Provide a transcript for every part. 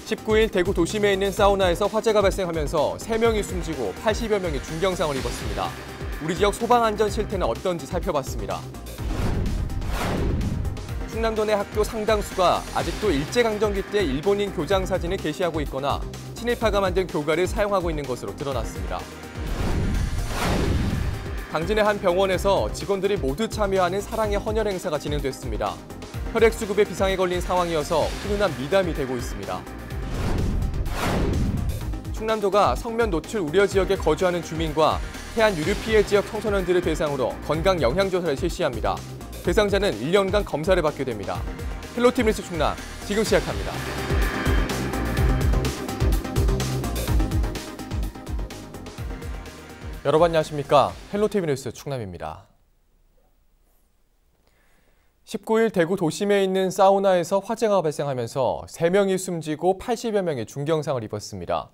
19일 대구 도심에 있는 사우나에서 화재가 발생하면서 3명이 숨지고 80여 명이 중경상을 입었습니다. 우리 지역 소방 안전 실태는 어떤지 살펴봤습니다. 충남도 내 학교 상당수가 아직도 일제강점기 때 일본인 교장 사진을 게시하고 있거나 친일파가 만든 교가를 사용하고 있는 것으로 드러났습니다. 당진의 한 병원에서 직원들이 모두 참여하는 사랑의 헌혈 행사가 진행됐습니다. 혈액 수급에 비상이 걸린 상황이어서 훈훈한 미담이 되고 있습니다. 충남도가 성면 노출 우려 지역에 거주하는 주민과 해안 유류 피해 지역 청소년들을 대상으로 건강 영향 조사를 실시합니다. 대상자는 1년간 검사를 받게 됩니다. 헬로티비 뉴스 충남 지금 시작합니다. 여러분 안녕하십니까? 헬로티비 뉴스 충남입니다. 19일 대구 도심에 있는 사우나에서 화재가 발생하면서 3명이 숨지고 80여 명이 중경상을 입었습니다.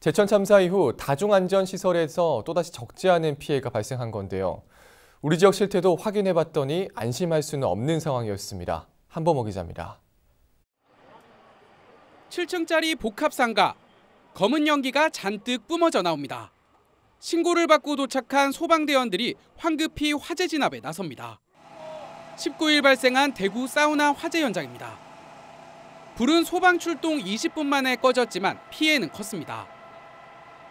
제천 참사 이후 다중안전시설에서 또다시 적지 않은 피해가 발생한 건데요. 우리 지역 실태도 확인해봤더니 안심할 수는 없는 상황이었습니다. 한범호 기자입니다. 7층짜리 복합상가, 검은 연기가 잔뜩 뿜어져 나옵니다. 신고를 받고 도착한 소방대원들이 황급히 화재 진압에 나섭니다. 19일 발생한 대구 사우나 화재 현장입니다. 불은 소방 출동 20분 만에 꺼졌지만 피해는 컸습니다.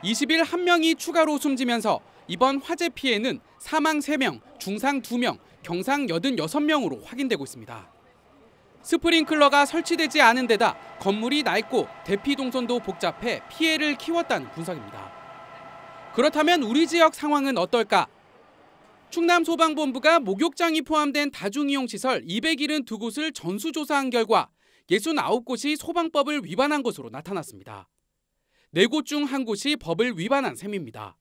20일 1명이 추가로 숨지면서 이번 화재 피해는 사망 3명, 중상 2명, 경상 86명으로 확인되고 있습니다. 스프링클러가 설치되지 않은 데다 건물이 낡고 대피 동선도 복잡해 피해를 키웠다는 분석입니다. 그렇다면 우리 지역 상황은 어떨까? 충남소방본부가 목욕장이 포함된 다중이용시설 272곳을 전수조사한 결과 69곳이 소방법을 위반한 것으로 나타났습니다. 4곳 중 1곳이 법을 위반한 셈입니다.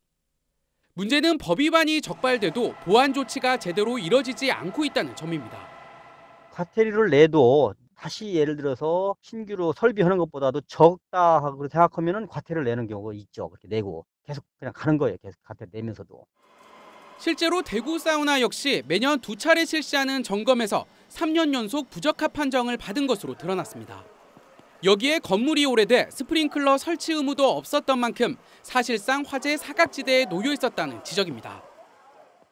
문제는 법 위반이 적발돼도 보안 조치가 제대로 이뤄지지 않고 있다는 점입니다. 과태료를 내도 다시 예를 들어서 신규로 설비하는 것보다도 적다고 생각하면 과태료를 내는 경우가 있죠. 그렇게 내고 계속 그냥 가는 거예요. 계속 과태료 내면서도. 실제로 대구 사우나 역시 매년 2차례 실시하는 점검에서 3년 연속 부적합 판정을 받은 것으로 드러났습니다. 여기에 건물이 오래돼 스프링클러 설치 의무도 없었던 만큼 사실상 화재 사각지대에 놓여 있었다는 지적입니다.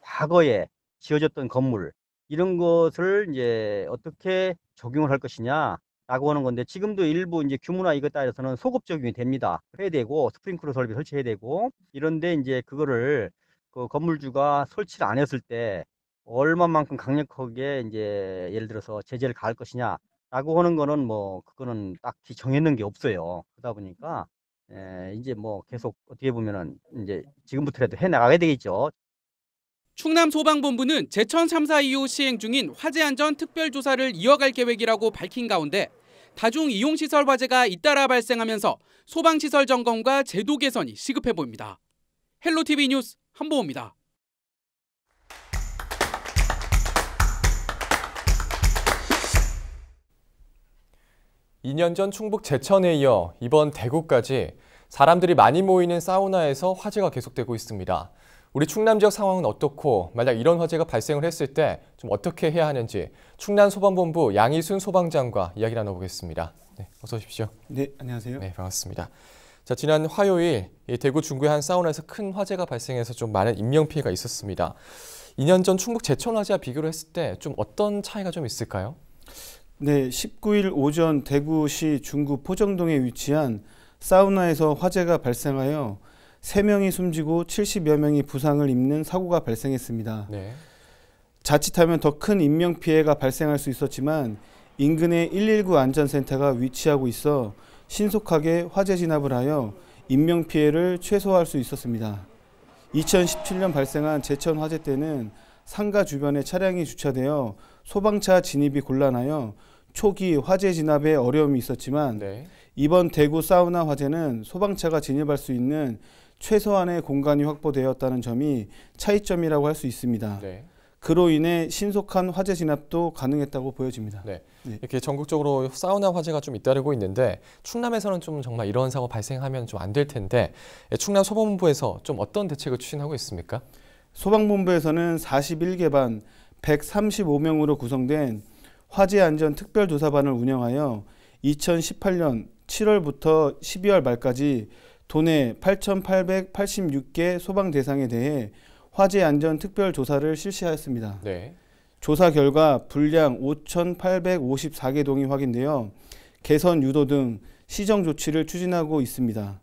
과거에 지어졌던 건물 이런 것을 이제 어떻게 적용을 할 것이냐라고 하는 건데 지금도 일부 이제 규모나 이것 따라서는 소급 적용이 됩니다. 해야 되고 스프링클러 설비 설치해야 되고 이런데 이제 그거를 그 건물주가 설치를 안 했을 때 얼마만큼 강력하게 이제 예를 들어서 제재를 가할 것이냐라고 하는 거는 뭐 그거는 딱히 정해놓은 게 없어요. 그러다 보니까 이제 뭐 계속 어떻게 보면은 이제 지금부터라도 해 나가야 되겠죠. 충남소방본부는 제천 참사 이후 시행 중인 화재안전 특별조사를 이어갈 계획이라고 밝힌 가운데 다중이용시설 화재가 잇따라 발생하면서 소방시설 점검과 제도 개선이 시급해 보입니다. 헬로티비 뉴스 한보호입니다. 2년 전 충북 제천에 이어 이번 대구까지 사람들이 많이 모이는 사우나에서 화재가 계속되고 있습니다. 우리 충남 지역 상황은 어떻고 만약 이런 화재가 발생을 했을 때 좀 어떻게 해야 하는지 충남소방본부 양희순 소방장과 이야기 나눠보겠습니다. 네, 어서 오십시오. 네, 안녕하세요. 네, 반갑습니다. 자, 지난 화요일 대구 중구의 한 사우나에서 큰 화재가 발생해서 좀 많은 인명피해가 있었습니다. 2년 전 충북 제천 화재와 비교를 했을 때 좀 어떤 차이가 좀 있을까요? 네, 19일 오전 대구시 중구 포정동에 위치한 사우나에서 화재가 발생하여 3명이 숨지고 70여 명이 부상을 입는 사고가 발생했습니다. 네. 자칫하면 더 큰 인명피해가 발생할 수 있었지만 인근에 119 안전센터가 위치하고 있어 신속하게 화재 진압을 하여 인명피해를 최소화할 수 있었습니다. 2017년 발생한 제천 화재 때는 상가 주변에 차량이 주차되어 소방차 진입이 곤란하여 초기 화재 진압에 어려움이 있었지만 네. 이번 대구 사우나 화재는 소방차가 진입할 수 있는 최소한의 공간이 확보되었다는 점이 차이점이라고 할 수 있습니다. 네. 그로 인해 신속한 화재 진압도 가능했다고 보여집니다. 네. 이렇게 전국적으로 사우나 화재가 좀 잇따르고 있는데 충남에서는 좀 정말 이런 사고 발생하면 좀 안 될 텐데 충남 소방본부에서 좀 어떤 대책을 추진하고 있습니까? 소방본부에서는 41개 반 135명으로 구성된 화재안전 특별조사반을 운영하여 2018년 7월부터 12월 말까지 도내 8,886개 소방 대상에 대해 화재 안전 특별 조사를 실시하였습니다. 네. 조사 결과 불량 5,854개 동이 확인되어 개선 유도 등 시정 조치를 추진하고 있습니다.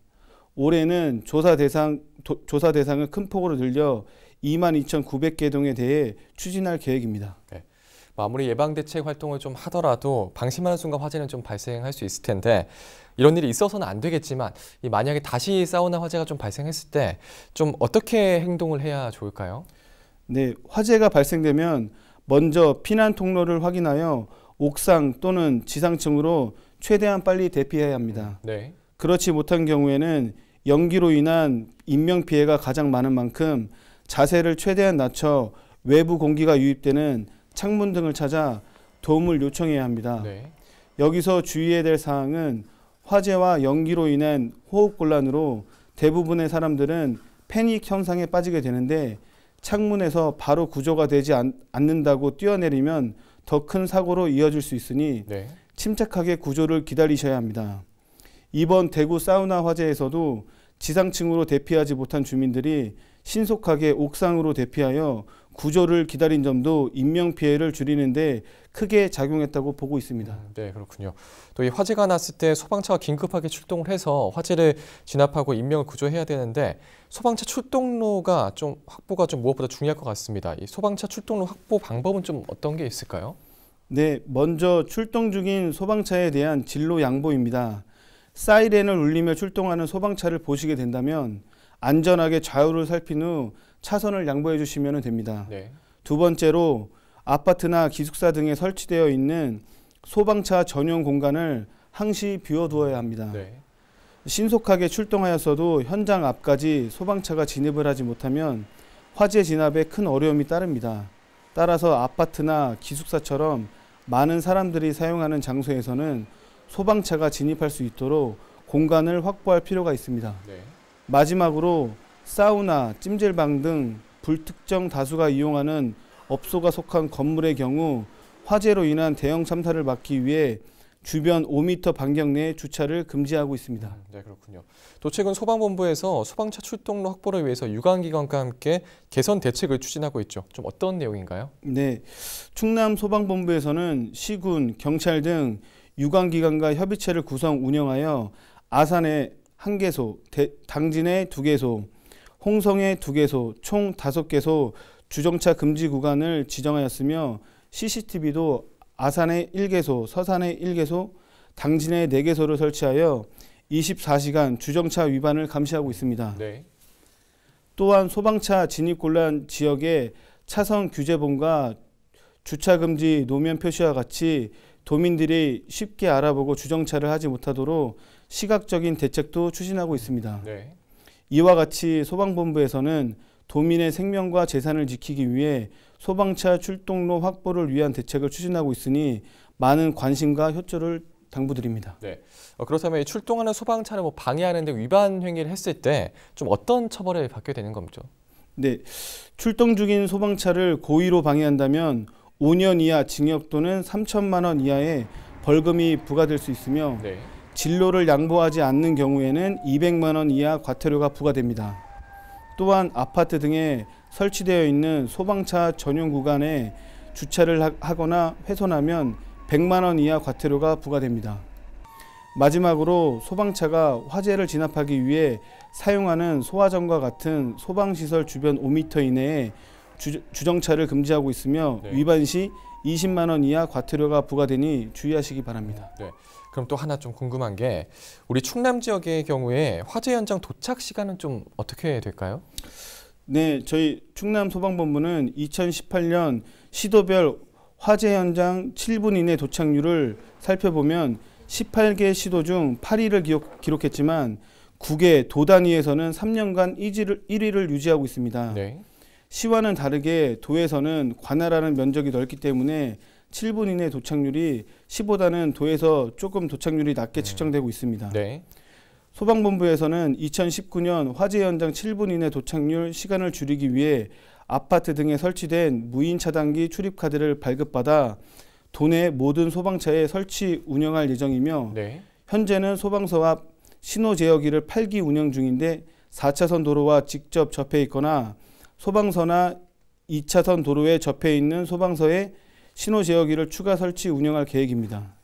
올해는 조사 대상을 큰 폭으로 늘려 22,900개 동에 대해 추진할 계획입니다. 네. 아무리 예방대책 활동을 좀 하더라도 방심하는 순간 화재는 좀 발생할 수 있을 텐데 이런 일이 있어서는 안 되겠지만 만약에 다시 사우나 화재가 좀 발생했을 때 좀 어떻게 행동을 해야 좋을까요? 네, 화재가 발생되면 먼저 피난 통로를 확인하여 옥상 또는 지상층으로 최대한 빨리 대피해야 합니다. 네. 그렇지 못한 경우에는 연기로 인한 인명피해가 가장 많은 만큼 자세를 최대한 낮춰 외부 공기가 유입되는 창문 등을 찾아 도움을 요청해야 합니다. 네. 여기서 주의해야 될 사항은 화재와 연기로 인한 호흡곤란으로 대부분의 사람들은 패닉 현상에 빠지게 되는데 창문에서 바로 구조가 되지 않는다고 뛰어내리면 더 큰 사고로 이어질 수 있으니 네. 침착하게 구조를 기다리셔야 합니다. 이번 대구 사우나 화재에서도 지상층으로 대피하지 못한 주민들이 신속하게 옥상으로 대피하여 구조를 기다린 점도 인명피해를 줄이는데 크게 작용했다고 보고 있습니다. 네, 그렇군요. 또 이 화재가 났을 때 소방차가 긴급하게 출동을 해서 화재를 진압하고 인명을 구조해야 되는데 소방차 출동로가 좀 확보가 좀 무엇보다 중요할 것 같습니다. 이 소방차 출동로 확보 방법은 좀 어떤 게 있을까요? 네, 먼저 출동 중인 소방차에 대한 진로 양보입니다. 사이렌을 울리며 출동하는 소방차를 보시게 된다면 안전하게 좌우를 살핀 후 차선을 양보해 주시면 됩니다. 네. 두 번째로 아파트나 기숙사 등에 설치되어 있는 소방차 전용 공간을 항시 비워두어야 합니다. 네. 신속하게 출동하였어도 현장 앞까지 소방차가 진입을 하지 못하면 화재 진압에 큰 어려움이 따릅니다. 따라서 아파트나 기숙사처럼 많은 사람들이 사용하는 장소에서는 소방차가 진입할 수 있도록 공간을 확보할 필요가 있습니다. 네. 마지막으로 사우나, 찜질방 등 불특정 다수가 이용하는 업소가 속한 건물의 경우 화재로 인한 대형 참사를 막기 위해 주변 5m 반경 내에 주차를 금지하고 있습니다. 네, 그렇군요. 또 최근 소방본부에서 소방차 출동로 확보를 위해서 유관기관과 함께 개선 대책을 추진하고 있죠. 좀 어떤 내용인가요? 네, 충남 소방본부에서는 시군, 경찰 등 유관기관과 협의체를 구성 운영하여 아산에 1개소, 당진에 2개소, 홍성에 2개소, 총 5개소 주정차 금지 구간을 지정하였으며 CCTV도 아산에 1개소, 서산에 1개소, 당진에 4개소를 설치하여 24시간 주정차 위반을 감시하고 있습니다. 네. 또한 소방차 진입곤란 지역에 차선 규제본과 주차금지 노면 표시와 같이 도민들이 쉽게 알아보고 주정차를 하지 못하도록 시각적인 대책도 추진하고 있습니다. 네. 이와 같이 소방본부에서는 도민의 생명과 재산을 지키기 위해 소방차 출동로 확보를 위한 대책을 추진하고 있으니 많은 관심과 협조를 당부드립니다. 네. 그렇다면 이 출동하는 소방차를 방해하는 등 위반 행위를 했을 때 좀 어떤 처벌을 받게 되는 겁니까? 네, 출동 중인 소방차를 고의로 방해한다면 5년 이하 징역 또는 3천만 원 이하의 벌금이 부과될 수 있으며 네. 진로를 양보하지 않는 경우에는 200만 원 이하 과태료가 부과됩니다. 또한 아파트 등에 설치되어 있는 소방차 전용 구간에 주차를 하거나 훼손하면 100만 원 이하 과태료가 부과됩니다. 마지막으로 소방차가 화재를 진압하기 위해 사용하는 소화전과 같은 소방시설 주변 5m 이내에 주정차를 금지하고 있으며 네. 위반 시 20만 원 이하 과태료가 부과되니 주의하시기 바랍니다. 네. 그럼 또 하나 좀 궁금한 게 우리 충남 지역의 경우에 화재 현장 도착 시간은 좀 어떻게 될까요? 네, 저희 충남소방본부는 2018년 시도별 화재 현장 7분 이내 도착률을 살펴보면 18개 시도 중 8위를 기록했지만 9개 도 단위에서는 3년간 1위를 유지하고 있습니다. 네. 시와는 다르게 도에서는 관할하는 면적이 넓기 때문에 7분 이내 도착률이 시보다는 도에서 조금 도착률이 낮게 측정되고 있습니다. 네. 소방본부에서는 2019년 화재 현장 7분 이내 도착률 시간을 줄이기 위해 아파트 등에 설치된 무인 차단기 출입 카드를 발급받아 도내 모든 소방차에 설치 운영할 예정이며 네. 현재는 소방서 앞 신호 제어기를 8기 운영 중인데 4차선 도로와 직접 접해 있거나 소방서나 2차선 도로에 접해 있는 소방서에 신호 제어기를 추가 설치 운영할 계획입니다.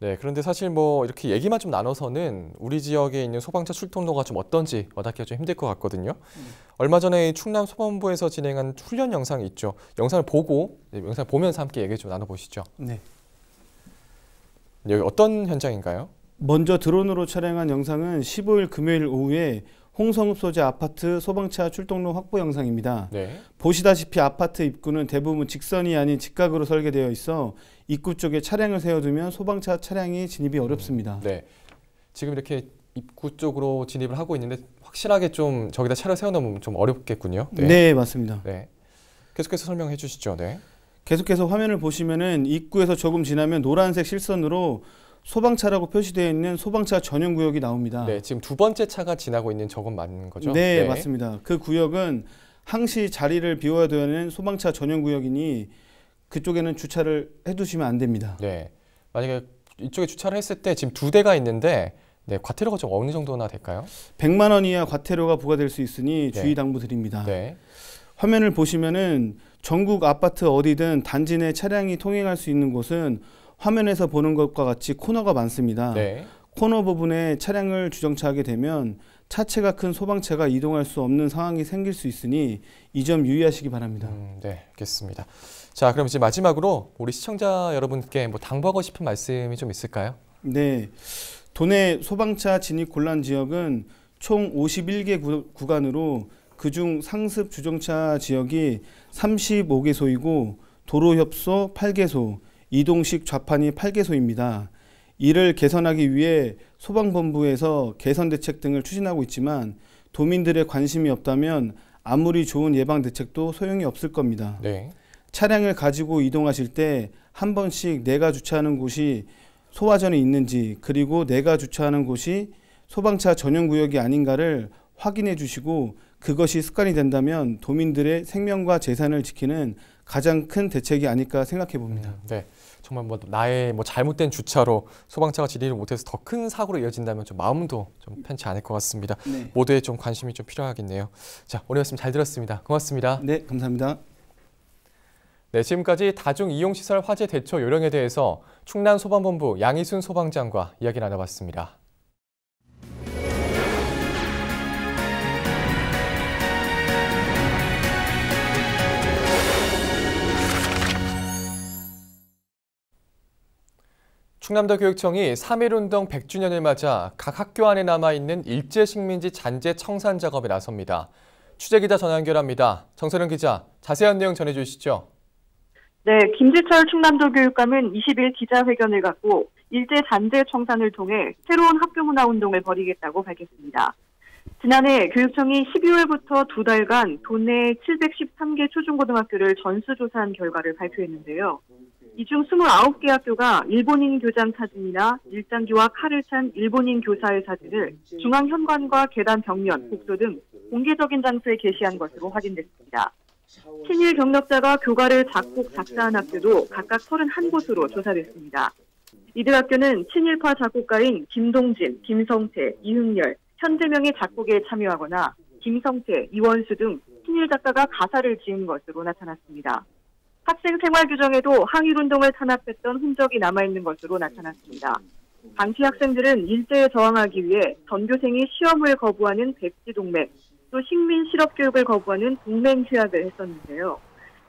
네, 그런데 사실 뭐 이렇게 얘기만 좀 나눠서는 우리 지역에 있는 소방차 출동로가 좀 어떤지 와닿기가 좀 힘들 것 같거든요. 얼마 전에 충남 소방본부에서 진행한 훈련 영상이 있죠. 영상을 보고, 영상 보면서 함께 얘기 좀 나눠보시죠. 네. 여기 어떤 현장인가요? 먼저 드론으로 촬영한 영상은 15일 금요일 오후에 홍성읍 소재 아파트 소방차 출동로 확보 영상입니다. 네. 보시다시피 아파트 입구는 대부분 직선이 아닌 직각으로 설계되어 있어 입구 쪽에 차량을 세워두면 소방차 차량이 진입이 어렵습니다. 네. 지금 이렇게 입구 쪽으로 진입을 하고 있는데 확실하게 좀 저기다 차를 세워놓으면 좀 어렵겠군요. 네, 맞습니다. 네. 계속해서 설명해 주시죠. 네. 계속해서 화면을 보시면은 입구에서 조금 지나면 노란색 실선으로 소방차라고 표시되어 있는 소방차 전용 구역이 나옵니다. 네, 지금 두 번째 차가 지나고 있는 저건 맞는 거죠? 네, 맞습니다. 그 구역은 항시 자리를 비워야 되는 소방차 전용 구역이니 그쪽에는 주차를 해두시면 안 됩니다. 네, 만약에 이쪽에 주차를 했을 때 지금 두 대가 있는데 네, 과태료가 좀 어느 정도나 될까요? 100만 원 이하 과태료가 부과될 수 있으니 네. 주의 당부드립니다. 네. 화면을 보시면은 전국 아파트 어디든 단지 내 차량이 통행할 수 있는 곳은 화면에서 보는 것과 같이 코너가 많습니다. 네. 코너 부분에 차량을 주정차하게 되면 차체가 큰 소방차가 이동할 수 없는 상황이 생길 수 있으니 이 점 유의하시기 바랍니다. 네, 알겠습니다. 자, 그럼 이제 마지막으로 우리 시청자 여러분께 뭐 당부하고 싶은 말씀이 좀 있을까요? 네, 도내 소방차 진입 곤란 지역은 총 51개 구간으로 그중 상습 주정차 지역이 35개소이고 도로협소 8개소, 이동식 좌판이 8개소입니다. 이를 개선하기 위해 소방본부에서 개선 대책 등을 추진하고 있지만 도민들의 관심이 없다면 아무리 좋은 예방 대책도 소용이 없을 겁니다. 네. 차량을 가지고 이동하실 때 한 번씩 내가 주차하는 곳이 소화전이 있는지 그리고 내가 주차하는 곳이 소방차 전용 구역이 아닌가를 확인해 주시고 그것이 습관이 된다면 도민들의 생명과 재산을 지키는 가장 큰 대책이 아닐까 생각해 봅니다. 네. 정말 뭐 나의 뭐 잘못된 주차로 소방차가 진입을 못해서 더 큰 사고로 이어진다면 좀 마음도 좀 편치 않을 것 같습니다. 네. 모두의 좀 관심이 좀 필요하겠네요. 자, 오늘 말씀 잘 들었습니다. 고맙습니다. 네, 감사합니다. 네, 지금까지 다중이용시설 화재 대처 요령에 대해서 충남소방본부 양희순 소방장과 이야기 나눠봤습니다. 충남도 교육청이 3.1운동 100주년을 맞아 각 학교 안에 남아있는 일제식민지 잔재 청산 작업에 나섭니다. 취재기자 전화 연결합니다. 정선영 기자, 자세한 내용 전해주시죠. 네, 김지철 충남도 교육감은 20일 기자회견을 갖고 일제 잔재 청산을 통해 새로운 학교문화운동을 벌이겠다고 밝혔습니다. 지난해 교육청이 12월부터 두 달간 도내 713개 초중고등학교를 전수조사한 결과를 발표했는데요. 이 중 29개 학교가 일본인 교장 사진이나 일장기와 칼을 찬 일본인 교사의 사진을 중앙현관과 계단 벽면, 복도 등 공개적인 장소에 게시한 것으로 확인됐습니다. 친일 경력자가 교과를 작곡, 작사한 학교도 각각 31곳으로 조사됐습니다. 이들 학교는 친일파 작곡가인 김동진, 김성태, 이흥렬, 현재명의 작곡에 참여하거나 김성태, 이원수 등 친일 작가가 가사를 지은 것으로 나타났습니다. 학생 생활 규정에도 항일운동을 탄압했던 흔적이 남아있는 것으로 나타났습니다. 당시 학생들은 일제에 저항하기 위해 전교생이 시험을 거부하는 백지동맹, 또 식민 실업 교육을 거부하는 동맹휴학을 했었는데요.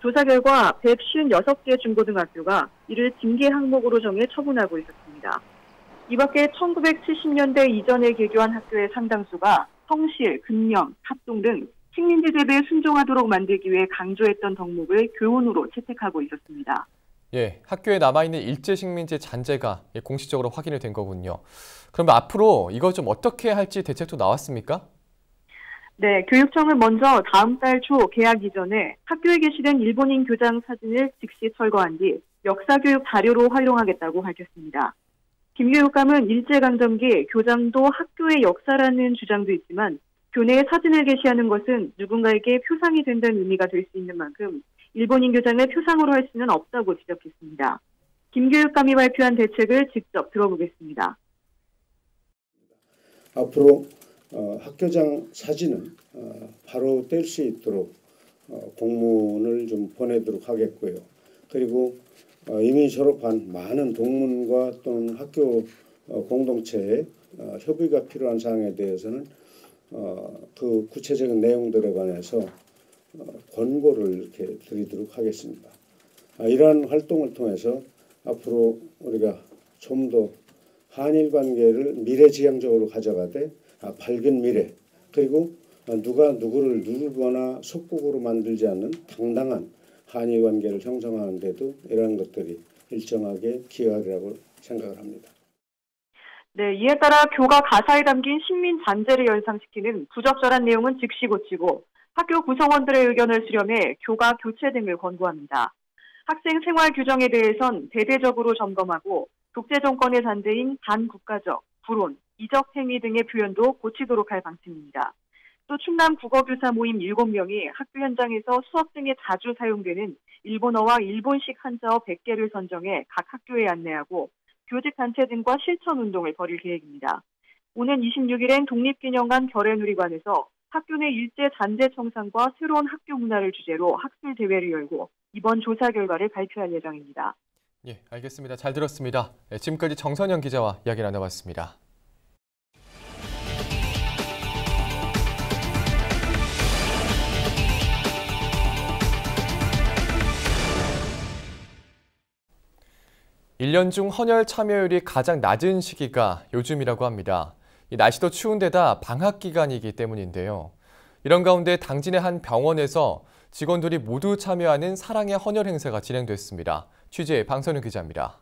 조사 결과 156개 중고등학교가 이를 징계 항목으로 정해 처분하고 있었습니다. 이 밖에 1970년대 이전에 개교한 학교의 상당수가 성실, 근명, 합동 등 식민지 대비에 순종하도록 만들기 위해 강조했던 덕목을 교훈으로 채택하고 있었습니다. 예, 학교에 남아있는 일제식민지 잔재가 공식적으로 확인이 된 거군요. 그럼 앞으로 이걸 좀 어떻게 할지 대책도 나왔습니까? 네, 교육청은 먼저 다음 달 초 개학 이전에 학교에 게시된 일본인 교장 사진을 즉시 철거한 뒤 역사교육 자료로 활용하겠다고 밝혔습니다. 김 교육감은 일제강점기 교장도 학교의 역사라는 주장도 있지만 교내에 사진을 게시하는 것은 누군가에게 표상이 된다는 의미가 될 수 있는 만큼 일본인 교장을 표상으로 할 수는 없다고 지적했습니다. 김 교육감이 발표한 대책을 직접 들어보겠습니다. 앞으로 학교장 사진은 바로 뗄 수 있도록 공문을 좀 보내도록 하겠고요. 그리고 이미 졸업한 많은 동문과 또는 학교 공동체의 협의가 필요한 사항에 대해서는 그 구체적인 내용들에 관해서 권고를 이렇게 드리도록 하겠습니다. 이러한 활동을 통해서 앞으로 우리가 좀 더 한일 관계를 미래지향적으로 가져가되 밝은 미래, 그리고 누가 누구를 누르거나 속국으로 만들지 않는 당당한 한일 관계를 형성하는 데도 이러한 것들이 일정하게 기여하리라고 생각을 합니다. 네, 이에 따라 교과 가사에 담긴 식민 잔재를 연상시키는 부적절한 내용은 즉시 고치고 학교 구성원들의 의견을 수렴해 교과 교체 등을 권고합니다. 학생 생활 규정에 대해선 대대적으로 점검하고 독재 정권의 잔재인 반국가적, 불온, 이적 행위 등의 표현도 고치도록 할 방침입니다. 또 충남 국어교사 모임 7명이 학교 현장에서 수업 등에 자주 사용되는 일본어와 일본식 한자어 100개를 선정해 각 학교에 안내하고 교직단체 등과 실천운동을 벌일 계획입니다. 오는 26일엔 독립기념관 결의누리관에서 학교 내 일제 잔재 청산과 새로운 학교 문화를 주제로 학술 대회를 열고 이번 조사 결과를 발표할 예정입니다. 예, 알겠습니다. 잘 들었습니다. 지금까지 정선영 기자와 이야기 나눠봤습니다. (1년) 중 헌혈 참여율이 가장 낮은 시기가 요즘이라고 합니다. 이 날씨도 추운 데다 방학 기간이기 때문인데요. 이런 가운데 당진의 한 병원에서 직원들이 모두 참여하는 사랑의 헌혈 행사가 진행됐습니다. 취재 방선우 기자입니다.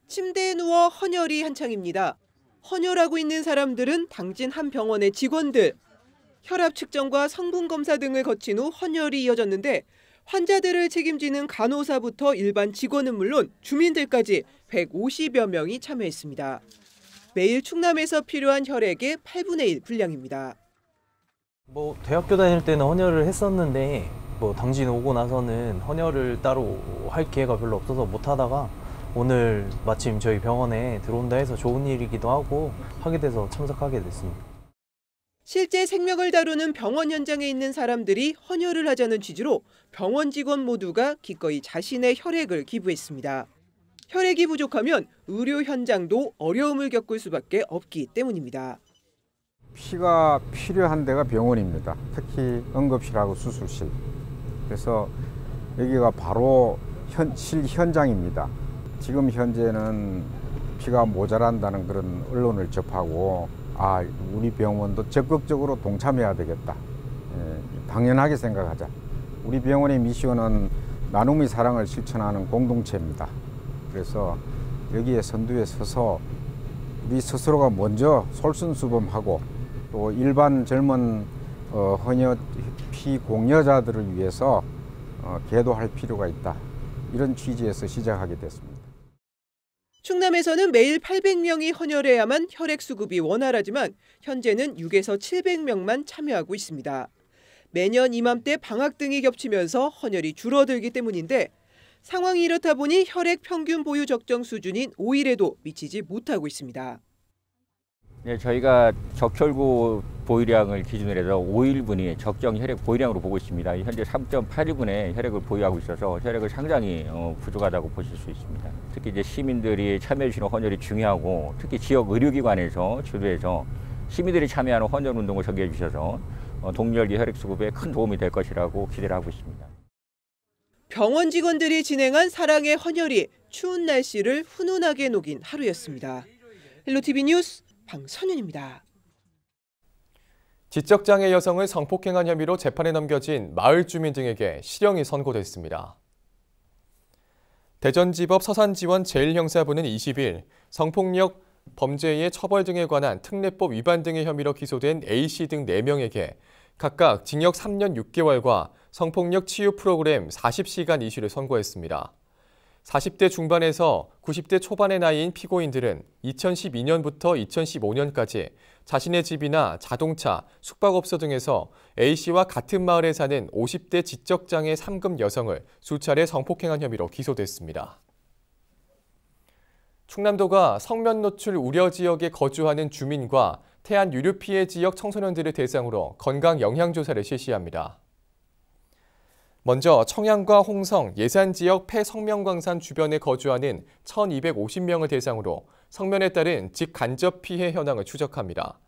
침대에 누워 헌혈이 한창입니다. 헌혈하고 있는 사람들은 당진 한 병원의 직원들. 혈압 측정과 성분 검사 등을 거친 후 헌혈이 이어졌는데 환자들을 책임지는 간호사부터 일반 직원은 물론 주민들까지 150여 명이 참여했습니다. 매일 충남에서 필요한 혈액의 8분의 1 분량입니다. 대학교 다닐 때는 헌혈을 했었는데 당진 오고 나서는 헌혈을 따로 할 기회가 별로 없어서 못 하다가 오늘 마침 저희 병원에 들어온다 해서 좋은 일이기도 하고 하게 돼서 참석하게 됐습니다. 실제 생명을 다루는 병원 현장에 있는 사람들이 헌혈을 하자는 취지로 병원 직원 모두가 기꺼이 자신의 혈액을 기부했습니다. 혈액이 부족하면 의료 현장도 어려움을 겪을 수밖에 없기 때문입니다. 피가 필요한 데가 병원입니다. 특히 응급실하고 수술실. 그래서 여기가 바로 실현장입니다. 지금 현재는 피가 모자란다는 그런 언론을 접하고 우리 병원도 적극적으로 동참해야 되겠다. 당연하게 생각하자. 우리 병원의 미션은 나눔의 사랑을 실천하는 공동체입니다. 그래서 여기에 선두에 서서 우리 스스로가 먼저 솔선수범하고 또 일반 젊은 헌혈 피공여자들을 위해서 계도할 필요가 있다. 이런 취지에서 시작하게 됐습니다. 충남에서는 매일 800명이 헌혈해야만 혈액 수급이 원활하지만 현재는 6에서 700명만 참여하고 있습니다. 매년 이맘때 방학 등이 겹치면서 헌혈이 줄어들기 때문인데 상황이 이렇다 보니 혈액 평균 보유 적정 수준인 5일에도 미치지 못하고 있습니다. 네, 저희가 적혈구 보유량을 기준으로 해서 5일분이 적정 혈액 보유량으로 보고 있습니다. 현재 3.8일분의 혈액을 보유하고 있어서 혈액을 상당히 부족하다고 보실 수 있습니다. 특히 이제 시민들이 참여해 주시는 헌혈이 중요하고 특히 지역 의료기관에서 주도해서 시민들이 참여하는 헌혈 운동을 전개해 주셔서 동절기 혈액 수급에 큰 도움이 될 것이라고 기대를 하고 있습니다. 병원 직원들이 진행한 사랑의 헌혈이 추운 날씨를 훈훈하게 녹인 하루였습니다. 헬로티비 뉴스 방선윤입니다. 지적장애 여성을 성폭행한 혐의로 재판에 넘겨진 마을 주민 등에게 실형이 선고됐습니다. 대전지법 서산지원 제1형사부는 20일 성폭력 범죄의 처벌 등에 관한 특례법 위반 등의 혐의로 기소된 A씨 등 4명에게 각각 징역 3년 6개월과 성폭력 치유 프로그램 40시간 이슈를 선고했습니다. 40대 중반에서 90대 초반의 나이인 피고인들은 2012년부터 2015년까지 자신의 집이나 자동차, 숙박업소 등에서 A씨와 같은 마을에 사는 50대 지적장애 3급 여성을 수차례 성폭행한 혐의로 기소됐습니다. 충남도가 성면 노출 우려 지역에 거주하는 주민과 태안 유류 피해 지역 청소년들을 대상으로 건강 영향 조사를 실시합니다. 먼저 청양과 홍성, 예산 지역 폐성면광산 주변에 거주하는 1,250명을 대상으로 성면에 따른 직간접 피해 현황을 추적합니다.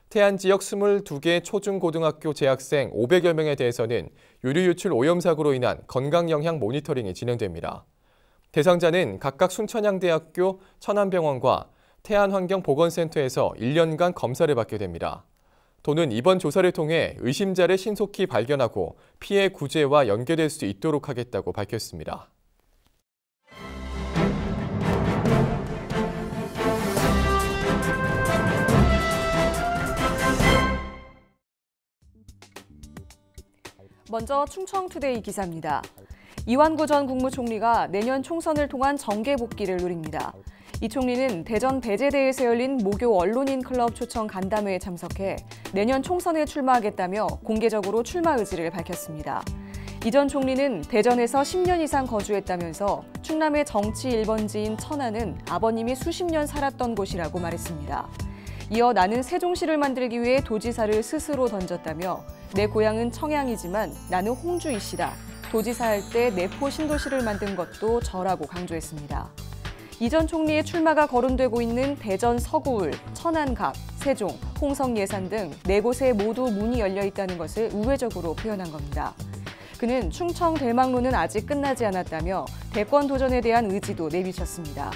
태안 지역 22개 초중고등학교 재학생 500여 명에 대해서는 유류 유출 오염 사고로 인한 건강 영향 모니터링이 진행됩니다. 대상자는 각각 순천향대학교 천안병원과 태안환경보건센터에서 1년간 검사를 받게 됩니다. 도는 이번 조사를 통해 의심자를 신속히 발견하고 피해 구제와 연계될 수 있도록 하겠다고 밝혔습니다. 먼저 충청투데이 기사입니다. 이완구 전 국무총리가 내년 총선을 통한 정계 복귀를 노립니다. 이 총리는 대전 배재대에서 열린 모교 언론인 클럽 초청 간담회에 참석해 내년 총선에 출마하겠다며 공개적으로 출마 의지를 밝혔습니다. 이 전 총리는 대전에서 10년 이상 거주했다면서 충남의 정치 1번지인 천안은 아버님이 수십 년 살았던 곳이라고 말했습니다. 이어 나는 세종시를 만들기 위해 도지사를 스스로 던졌다며 내 고향은 청양이지만 나는 홍주이시다. 도지사 할 때 내포 신도시를 만든 것도 저라고 강조했습니다. 이 전 총리의 출마가 거론되고 있는 대전 서구울, 천안갑, 세종, 홍성 예산 등 4곳에 모두 문이 열려 있다는 것을 우회적으로 표현한 겁니다. 그는 충청 대망로는 아직 끝나지 않았다며 대권 도전에 대한 의지도 내비쳤습니다.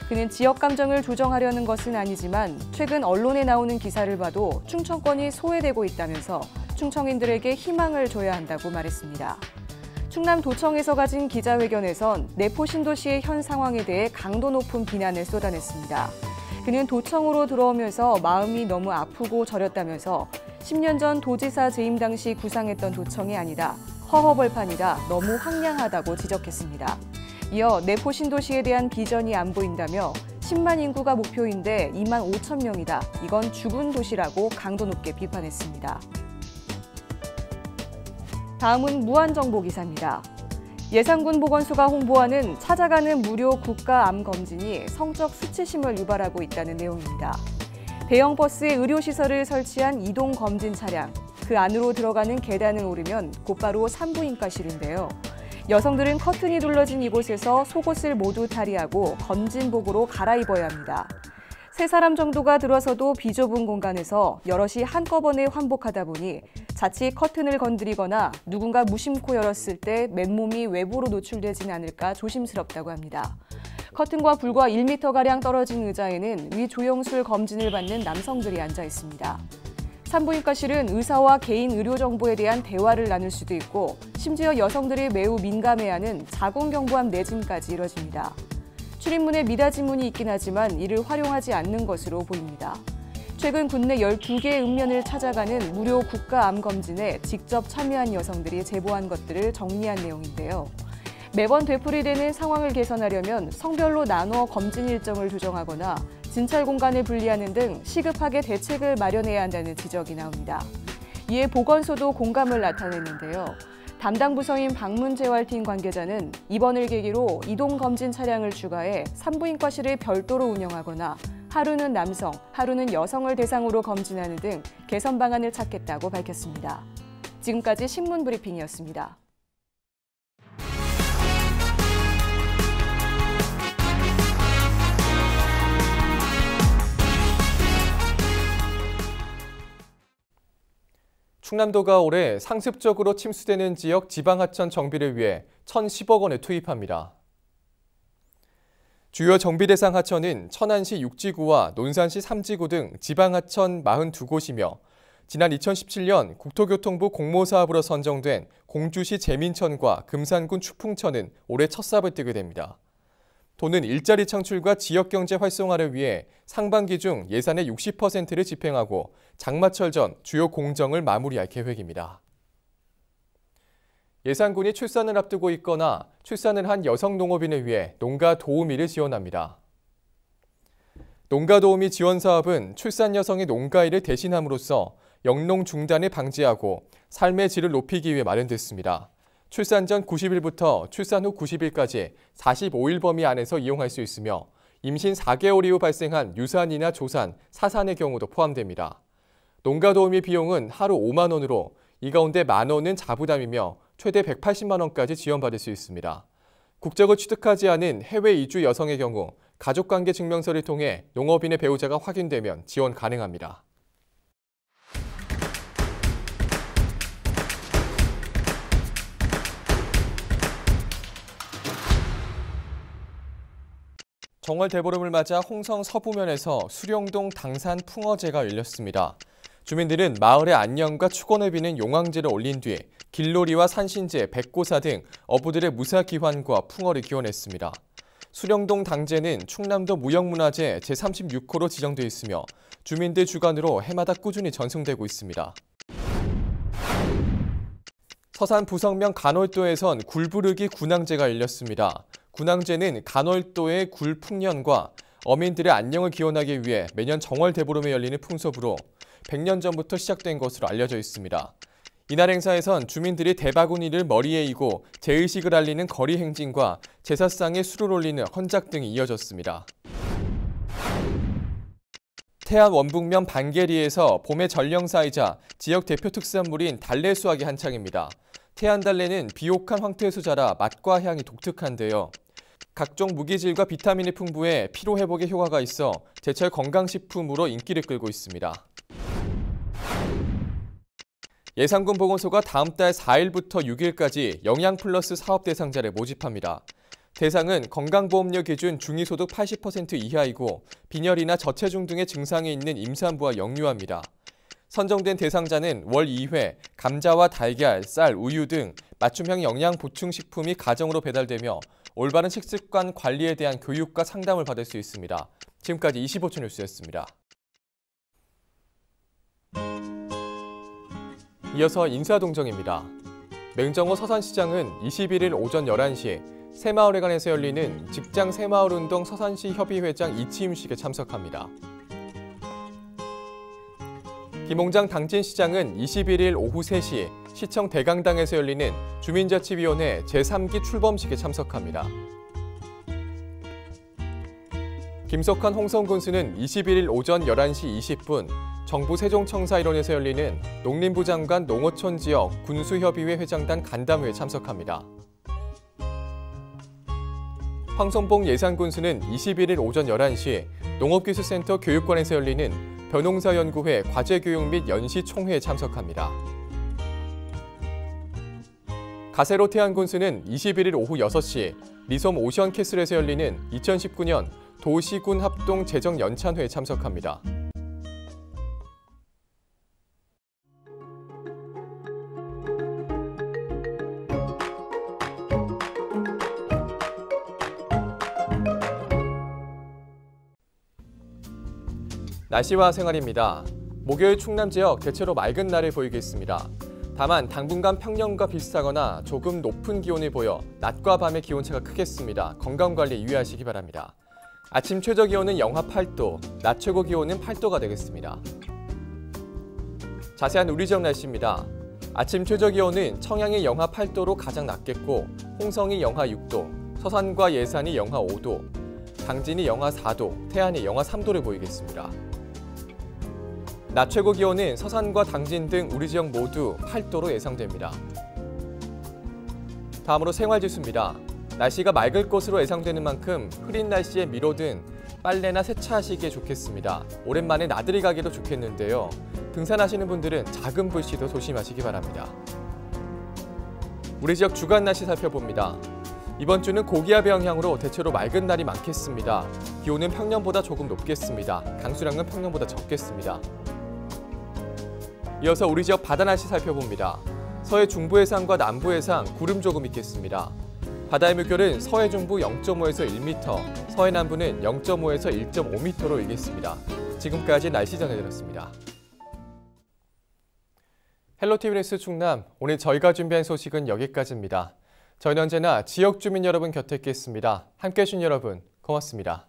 그는 지역 감정을 조정하려는 것은 아니지만 최근 언론에 나오는 기사를 봐도 충청권이 소외되고 있다면서 충청인들에게 희망을 줘야 한다고 말했습니다. 충남도청에서 가진 기자회견에선 내포 신도시의 현 상황에 대해 강도 높은 비난을 쏟아냈습니다. 그는 도청으로 들어오면서 마음이 너무 아프고 저렸다면서 10년 전 도지사 재임 당시 구상했던 도청이 아니다. 허허벌판이다. 너무 황량하다고 지적했습니다. 이어 내포 신도시에 대한 비전이 안 보인다며 10만 인구가 목표인데 2만 5천 명이다. 이건 죽은 도시라고 강도 높게 비판했습니다. 다음은 무한정보 기사입니다. 예산군 보건소가 홍보하는 찾아가는 무료 국가암 검진이 성적 수치심을 유발하고 있다는 내용입니다. 대형 버스에 의료시설을 설치한 이동 검진 차량, 그 안으로 들어가는 계단을 오르면 곧바로 산부인과실인데요. 여성들은 커튼이 둘러진 이곳에서 속옷을 모두 탈의하고 검진복으로 갈아입어야 합니다. 3사람 정도가 들어서도 비좁은 공간에서 여럿이 한꺼번에 환복하다 보니 자칫 커튼을 건드리거나 누군가 무심코 열었을 때 맨몸이 외부로 노출되진 않을까 조심스럽다고 합니다. 커튼과 불과 1m가량 떨어진 의자에는 위조영술 검진을 받는 남성들이 앉아 있습니다. 산부인과실은 의사와 개인 의료 정보에 대한 대화를 나눌 수도 있고 심지어 여성들이 매우 민감해하는 자궁경부암 내진까지 이뤄집니다. 출입문에 미닫이 문이 있긴 하지만 이를 활용하지 않는 것으로 보입니다. 최근 국내 12개의 읍면을 찾아가는 무료 국가암 검진에 직접 참여한 여성들이 제보한 것들을 정리한 내용인데요. 매번 되풀이되는 상황을 개선하려면 성별로 나눠 검진 일정을 조정하거나 진찰 공간을 분리하는 등 시급하게 대책을 마련해야 한다는 지적이 나옵니다. 이에 보건소도 공감을 나타냈는데요. 담당 부서인 방문재활팀 관계자는 이번을 계기로 이동검진 차량을 추가해 산부인과실을 별도로 운영하거나 하루는 남성, 하루는 여성을 대상으로 검진하는 등 개선 방안을 찾겠다고 밝혔습니다. 지금까지 신문브리핑이었습니다. 충남도가 올해 상습적으로 침수되는 지역 지방하천 정비를 위해 1,010억 원을 투입합니다. 주요 정비 대상 하천은 천안시 6지구와 논산시 3지구 등 지방하천 42곳이며 지난 2017년 국토교통부 공모사업으로 선정된 공주시 재민천과 금산군 추풍천은 올해 첫 삽을 뜨게 됩니다. 도는 일자리 창출과 지역경제 활성화를 위해 상반기 중 예산의 60%를 집행하고 장마철 전 주요 공정을 마무리할 계획입니다. 예산군이 출산을 앞두고 있거나 출산을 한 여성 농업인을 위해 농가 도우미를 지원합니다. 농가 도우미 지원 사업은 출산 여성의 농가일을 대신함으로써 영농 중단을 방지하고 삶의 질을 높이기 위해 마련됐습니다. 출산 전 90일부터 출산 후 90일까지 45일 범위 안에서 이용할 수 있으며 임신 4개월 이후 발생한 유산이나 조산, 사산의 경우도 포함됩니다. 농가 도우미 비용은 하루 5만 원으로 이 가운데 만 원은 자부담이며 최대 180만 원까지 지원받을 수 있습니다. 국적을 취득하지 않은 해외 이주 여성의 경우 가족관계 증명서를 통해 농업인의 배우자가 확인되면 지원 가능합니다. 정월 대보름을 맞아 홍성 서부면에서 수령동 당산 풍어제가 열렸습니다. 주민들은 마을의 안녕과 축원을 비는 용왕제를 올린 뒤 길놀이와 산신제, 백고사 등 어부들의 무사기환과 풍어를 기원했습니다. 수령동 당제는 충남도 무형문화재 제36호로 지정돼 있으며 주민들 주관으로 해마다 꾸준히 전승되고 있습니다. 서산 부성면 간월도에선 굴부르기 군항제가 열렸습니다. 군항제는 간월도의 굴 풍년과 어민들의 안녕을 기원하기 위해 매년 정월 대보름에 열리는 풍습으로 100년 전부터 시작된 것으로 알려져 있습니다. 이날 행사에선 주민들이 대바구니를 머리에 이고 제의식을 알리는 거리 행진과 제사상에 술을 올리는 헌작 등이 이어졌습니다. 태안 원북면 반계리에서 봄의 전령사이자 지역 대표 특산물인 달래 수확이 한창입니다. 태안 달래는 비옥한 황토에서 자라 맛과 향이 독특한데요. 각종 무기질과 비타민이 풍부해 피로 회복에 효과가 있어 제철 건강식품으로 인기를 끌고 있습니다. 예산군 보건소가 다음 달 4일부터 6일까지 영양플러스 사업 대상자를 모집합니다. 대상은 건강보험료 기준 중위소득 80% 이하이고 빈혈이나 저체중 등의 증상이 있는 임산부와 영유아입니다. 선정된 대상자는 월 2회 감자와 달걀, 쌀, 우유 등 맞춤형 영양 보충식품이 가정으로 배달되며 올바른 식습관 관리에 대한 교육과 상담을 받을 수 있습니다. 지금까지 25초 뉴스였습니다. 이어서 인사동정입니다. 맹정호 서산시장은 21일 오전 11시 새마을회관에서 열리는 직장 새마을운동 서산시 협의회장 이치임식에 참석합니다. 김홍장 당진시장은 21일 오후 3시 시청 대강당에서 열리는 주민자치위원회 제3기 출범식에 참석합니다. 김석환 홍성군수는 21일 오전 11시 20분 정부 세종청사 일원에서 열리는 농림부 장관 농어촌 지역 군수협의회 회장단 간담회에 참석합니다. 황선봉 예산군수는 21일 오전 11시 농업기술센터 교육관에서 열리는 벼농사연구회 과제교육 및 연시총회에 참석합니다. 가세로 태안군수는 21일 오후 6시 리솜 오션캐슬에서 열리는 2019년 도시군 합동 재정 연찬회에 참석합니다. 날씨와 생활입니다. 목요일 충남 지역 대체로 맑은 날을 보이겠습니다. 다만 당분간 평년과 비슷하거나 조금 높은 기온을 보여 낮과 밤의 기온차가 크겠습니다. 건강관리 유의하시기 바랍니다. 아침 최저 기온은 영하 8도, 낮 최고 기온은 8도가 되겠습니다. 자세한 우리 지역 날씨입니다. 아침 최저 기온은 청양이 영하 8도로 가장 낮겠고 홍성이 영하 6도, 서산과 예산이 영하 5도, 당진이 영하 4도, 태안이 영하 3도를 보이겠습니다. 낮 최고 기온은 서산과 당진 등 우리 지역 모두 8도로 예상됩니다. 다음으로 생활지수입니다. 날씨가 맑을 것으로 예상되는 만큼 흐린 날씨에 미뤄둔 빨래나 세차하시기에 좋겠습니다. 오랜만에 나들이 가기도 좋겠는데요. 등산하시는 분들은 작은 불씨도 조심하시기 바랍니다. 우리 지역 주간 날씨 살펴봅니다. 이번 주는 고기압의 영향으로 대체로 맑은 날이 많겠습니다. 기온은 평년보다 조금 높겠습니다. 강수량은 평년보다 적겠습니다. 이어서 우리 지역 바다 날씨 살펴봅니다. 서해 중부 해상과 남부 해상 구름 조금 있겠습니다. 바다의 물결은 서해 중부 0.5에서 1m, 서해 남부는 0.5에서 1.5m로 일겠습니다. 지금까지 날씨 전해드렸습니다. 헬로티비 뉴스 충남, 오늘 저희가 준비한 소식은 여기까지입니다. 저희는 언제나 지역 주민 여러분 곁에 있겠습니다. 함께해 주신 여러분 고맙습니다.